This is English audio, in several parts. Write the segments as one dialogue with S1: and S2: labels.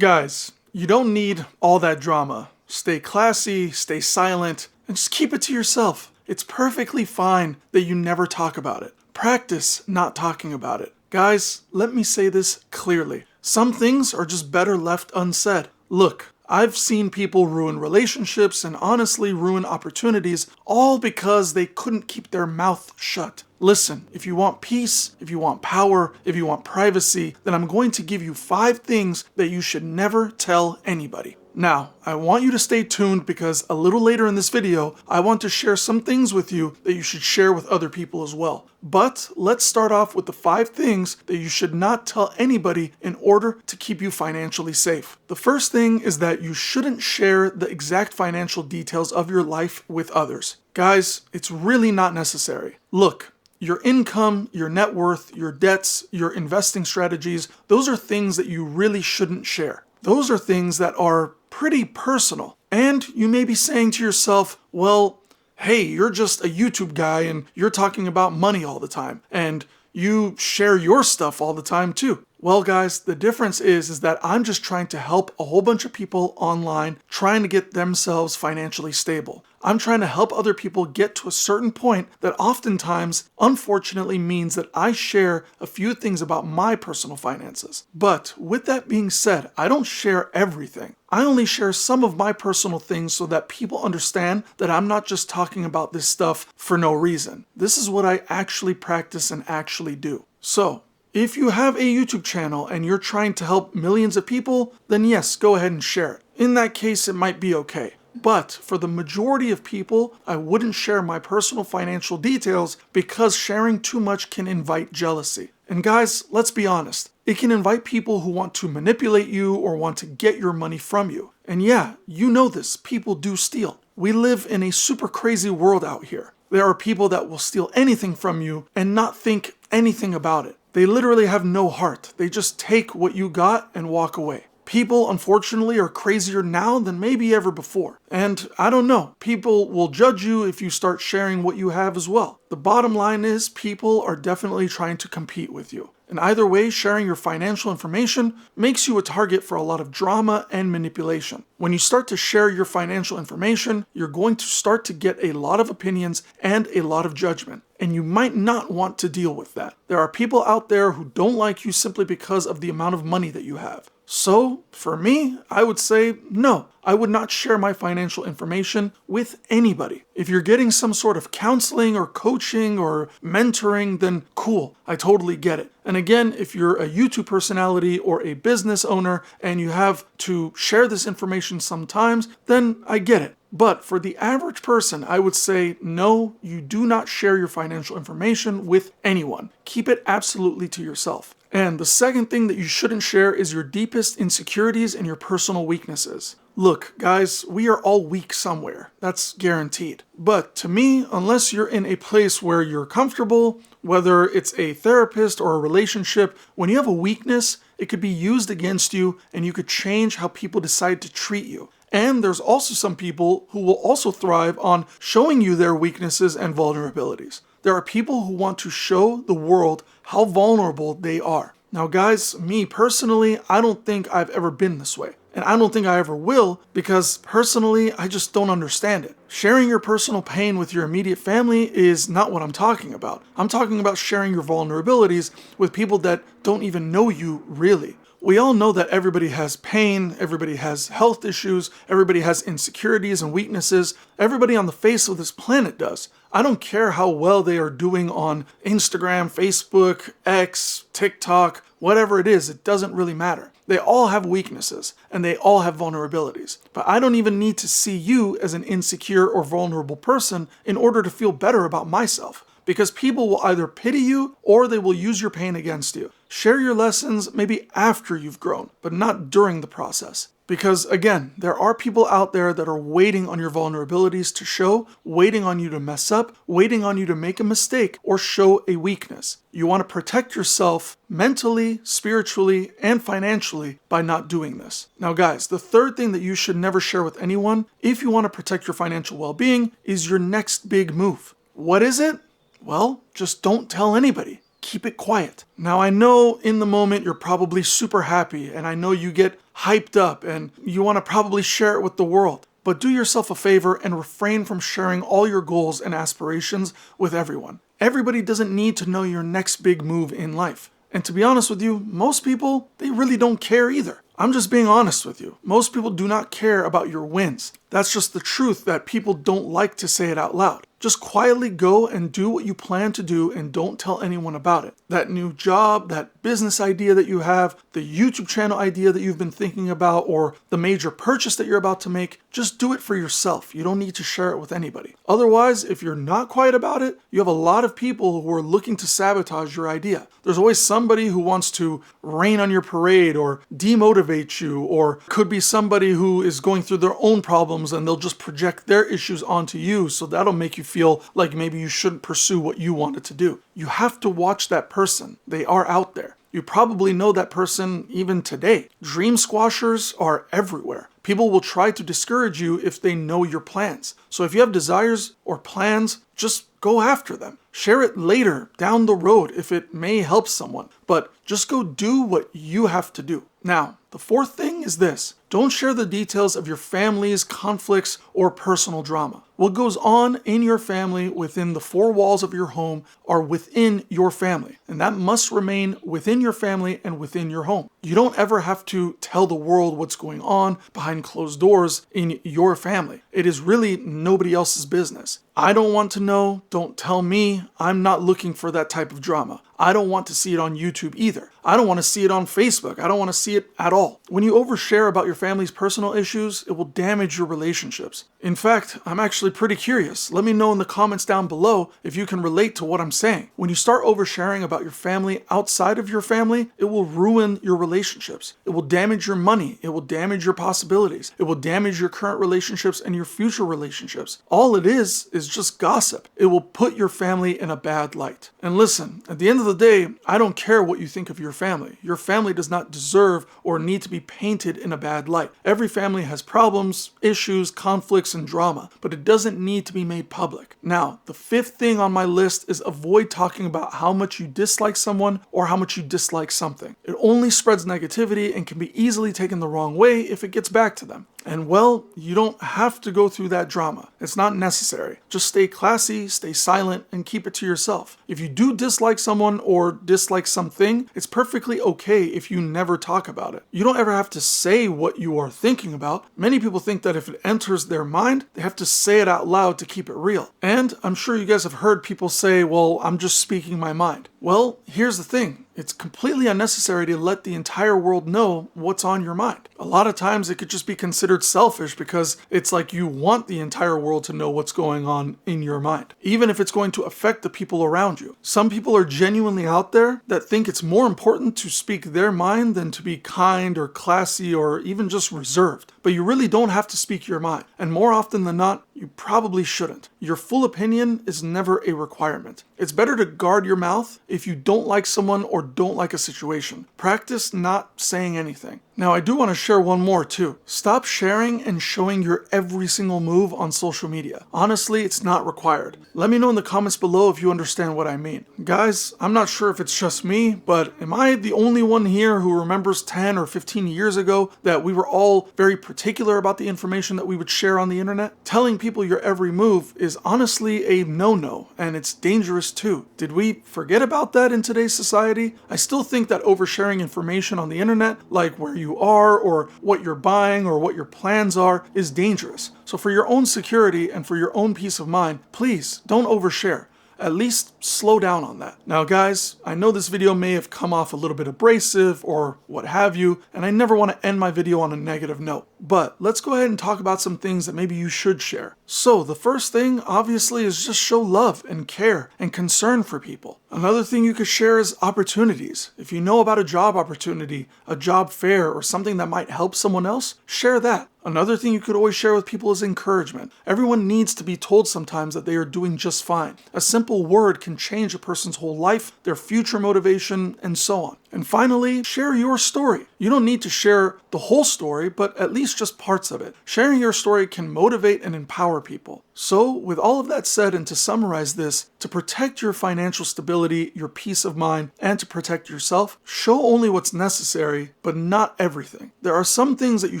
S1: Guys, you don't need all that drama. Stay classy, stay silent, and just keep it to yourself. It's perfectly fine that you never talk about it. Practice not talking about it. Guys, let me say this clearly. Some things are just better left unsaid. Look, I've seen people ruin relationships and honestly ruin opportunities all because they couldn't keep their mouth shut. Listen, if you want peace, if you want power, if you want privacy, then I'm going to give you 5 things that you should never tell anybody. Now, I want you to stay tuned because a little later in this video, I want to share some things with you that you should share with other people as well. But let's start off with the 5 things that you should not tell anybody in order to keep you financially safe. The first thing is that you shouldn't share the exact financial details of your life with others. Guys, it's really not necessary. Look, your income, your net worth, your debts, your investing strategies, those are things that you really shouldn't share. Those are things that are pretty personal. And you may be saying to yourself, well, hey, you're just a YouTube guy and you're talking about money all the time. And you share your stuff all the time too. Well, guys, the difference is that I'm just trying to help a whole bunch of people online trying to get themselves financially stable. I'm trying to help other people get to a certain point that oftentimes, unfortunately, means that I share a few things about my personal finances. But with that being said, I don't share everything. I only share some of my personal things so that people understand that I'm not just talking about this stuff for no reason. This is what I actually practice and actually do. So, if you have a YouTube channel and you're trying to help millions of people, then yes, go ahead and share it. In that case, it might be okay. But for the majority of people, I wouldn't share my personal financial details because sharing too much can invite jealousy. And guys, let's be honest. It can invite people who want to manipulate you or want to get your money from you. And yeah, you know this, people do steal. We live in a super crazy world out here. There are people that will steal anything from you and not think anything about it. They literally have no heart. They just take what you got and walk away. People, unfortunately, are crazier now than maybe ever before. And I don't know, people will judge you if you start sharing what you have as well. The bottom line is people are definitely trying to compete with you. And either way, sharing your financial information makes you a target for a lot of drama and manipulation. When you start to share your financial information, you're going to start to get a lot of opinions and a lot of judgment. And you might not want to deal with that. There are people out there who don't like you simply because of the amount of money that you have. So, for me, I would say no. I would not share my financial information with anybody. If you're getting some sort of counseling or coaching or mentoring, then cool, I totally get it. And again, if you're a YouTube personality or a business owner and you have to share this information sometimes, then I get it. But for the average person, I would say no, you do not share your financial information with anyone. Keep it absolutely to yourself. And the second thing that you shouldn't share is your deepest insecurities and your personal weaknesses. Look, guys, we are all weak somewhere. That's guaranteed. But to me, unless you're in a place where you're comfortable, whether it's a therapist or a relationship, when you have a weakness, it could be used against you and you could change how people decide to treat you. And there's also some people who will also thrive on showing you their weaknesses and vulnerabilities. There are people who want to show the world how vulnerable they are. Now guys, me personally, I don't think I've ever been this way. And I don't think I ever will because personally, I just don't understand it. Sharing your personal pain with your immediate family is not what I'm talking about. I'm talking about sharing your vulnerabilities with people that don't even know you really. We all know that everybody has pain, everybody has health issues, everybody has insecurities and weaknesses. Everybody on the face of this planet does. I don't care how well they are doing on Instagram, Facebook, X, TikTok, whatever it is, it doesn't really matter. They all have weaknesses and they all have vulnerabilities. But I don't even need to see you as an insecure or vulnerable person in order to feel better about myself. Because people will either pity you or they will use your pain against you. Share your lessons maybe after you've grown, but not during the process. Because again, there are people out there that are waiting on your vulnerabilities to show, waiting on you to mess up, waiting on you to make a mistake or show a weakness. You want to protect yourself mentally, spiritually, and financially by not doing this. Now guys, the third thing that you should never share with anyone if you want to protect your financial well-being is your next big move. What is it? Well, just don't tell anybody. keep it quiet. Now, I know in the moment you're probably super happy, and I know you get hyped up and you want to probably share it with the world. But do yourself a favor and refrain from sharing all your goals and aspirations with everyone. Everybody doesn't need to know your next big move in life. And to be honest with you, most people, they really don't care either. I'm just being honest with you. Most people do not care about your wins. That's just the truth that people don't like to say it out loud. Just quietly go and do what you plan to do and don't tell anyone about it. That new job, that business idea that you have, the YouTube channel idea that you've been thinking about, or the major purchase that you're about to make, just do it for yourself. You don't need to share it with anybody. Otherwise, if you're not quiet about it, you have a lot of people who are looking to sabotage your idea. There's always somebody who wants to rain on your parade or demotivate you, or could be somebody who is going through their own problems and they'll just project their issues onto you, so that'll make you feel like maybe you shouldn't pursue what you wanted to do. You have to watch that person. They are out there. You probably know that person even today. Dream squashers are everywhere. People will try to discourage you if they know your plans. So if you have desires or plans, just go after them. Share it later, down the road, if it may help someone. But just go do what you have to do. Now, the fourth thing is this. Don't share the details of your family's conflicts or personal drama. What goes on in your family within the four walls of your home are within your family, and that must remain within your family and within your home. You don't ever have to tell the world what's going on behind closed doors in your family. It is really nobody else's business. I don't want to know. Don't tell me. I'm not looking for that type of drama. I don't want to see it on YouTube either. I don't want to see it on Facebook. I don't want to see it at all. When you overshare about your family's personal issues, it will damage your relationships. In fact, I'm actually pretty curious. Let me know in the comments down below if you can relate to what I'm saying. When you start oversharing about your family outside of your family, it will ruin your relationships. It will damage your money. It will damage your possibilities. It will damage your current relationships and your future relationships. All it is just gossip. It will put your family in a bad light. And listen, at the end of the day, I don't care what you think of your family. Your family does not deserve or need to be painted in a bad light. Every family has problems, issues, conflicts, and drama, but it doesn't need to be made public. Now, the fifth thing on my list is avoid talking about how much you dislike someone or how much you dislike something. It only spreads negativity and can be easily taken the wrong way if it gets back to them. And well, you don't have to go through that drama. It's not necessary. Just stay classy, stay silent, and keep it to yourself. If you do dislike someone or dislike something, it's perfectly okay if you never talk about it. You don't ever have to say what you are thinking about. Many people think that if it enters their mind, they have to say it out loud to keep it real. And I'm sure you guys have heard people say, well, I'm just speaking my mind. Well, here's the thing. It's completely unnecessary to let the entire world know what's on your mind. A lot of times it could just be considered selfish because it's like you want the entire world to know what's going on in your mind, even if it's going to affect the people around you. Some people are genuinely out there that think it's more important to speak their mind than to be kind or classy or even just reserved. But you really don't have to speak your mind. And more often than not, you probably shouldn't. Your full opinion is never a requirement. It's better to guard your mouth if you don't like someone or don't like a situation. Practice not saying anything. Now, I do want to share one more too. Stop sharing and showing your every single move on social media. Honestly, it's not required. Let me know in the comments below if you understand what I mean. Guys, I'm not sure if it's just me, but am I the only one here who remembers 10 or 15 years ago that we were all very particular about the information that we would share on the internet? Telling people your every move is honestly a no-no, and it's dangerous too. Did we forget about that in today's society? I still think that oversharing information on the internet, like where you are or what you're buying or what your plans are, is dangerous. So for your own security and for your own peace of mind, please don't overshare. At least slow down on that. Now guys, I know this video may have come off a little bit abrasive or what have you, and I never want to end my video on a negative note. But let's go ahead and talk about some things that maybe you should share. So the first thing, obviously, is just show love and care and concern for people. Another thing you could share is opportunities. If you know about a job opportunity, a job fair, or something that might help someone else, share that. Another thing you could always share with people is encouragement. Everyone needs to be told sometimes that they are doing just fine. A simple word can change a person's whole life, their future motivation, and so on. And finally, share your story. You don't need to share the whole story, but at least just parts of it. Sharing your story can motivate and empower people. So, with all of that said, and to summarize this, to protect your financial stability, your peace of mind, and to protect yourself, show only what's necessary, but not everything. There are some things that you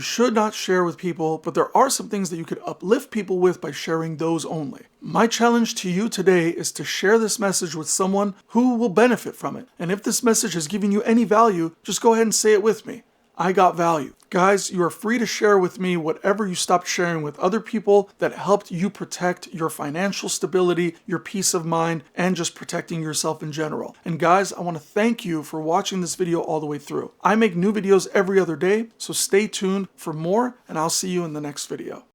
S1: should not share with people, but there are some things that you could uplift people with by sharing those only. My challenge to you today is to share this message with someone who will benefit from it. And if this message has given you any value, just go ahead and say it with me. I got value. Guys, you are free to share with me whatever you stopped sharing with other people that helped you protect your financial stability, your peace of mind, and just protecting yourself in general. And guys, I want to thank you for watching this video all the way through. I make new videos every other day, so stay tuned for more, and I'll see you in the next video.